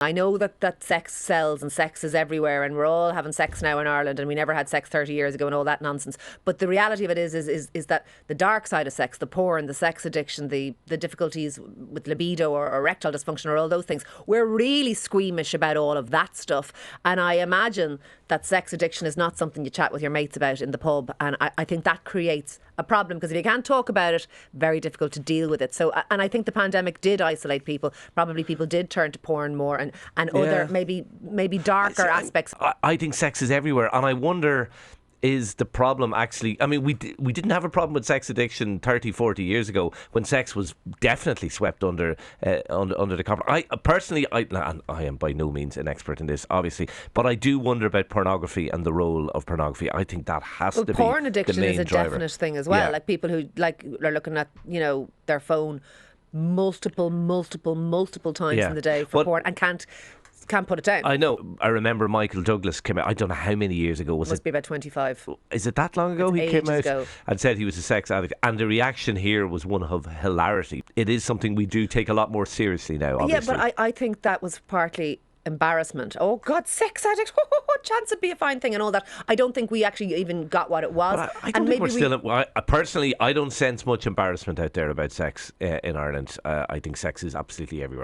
I know that sex sells and sex is everywhere and we're all having sex now in Ireland and we never had sex 30 years ago and all that nonsense. But the reality of it is that the dark side of sex, the porn, the sex addiction, the difficulties with libido or erectile dysfunction or all those things, we're really squeamish about all of that stuff. And I imagine that sex addiction is not something you chat with your mates about in the pub. And I think that creates a problem because if you can't talk about it, very difficult to deal with it. So, and I think the pandemic did isolate people. Probably people did turn to porn more and other maybe darker aspects. I think sex is everywhere, and I wonder, is the problem actually, I mean, we didn't have a problem with sex addiction 30, 40 years ago when sex was definitely swept under the carpet. I am by no means an expert in this, obviously, but I do wonder about pornography and the role of pornaggraphy. I think that has to be porn addiction the main is a driver. definite thing as well. Yeah. Like people who are looking at, their phone multiple times in the day for porn and can't put it down. I know. I remember Michael Douglas came out, I don't know how many years ago. Must be about 25. Is it that long ago? It's He came out ago. and said he was a sex addict. And the reaction here was one of hilarity. It is something we do take a lot more seriously now, obviously. Yeah, but I think that was partly embarrassment. Oh God, sex addict, chance it'd be a fine thing and all that. I don't think we actually even got what it was. But I don't think we're still... personally, I don't sense much embarrassment out there about sex in Ireland. I think sex is absolutely everywhere.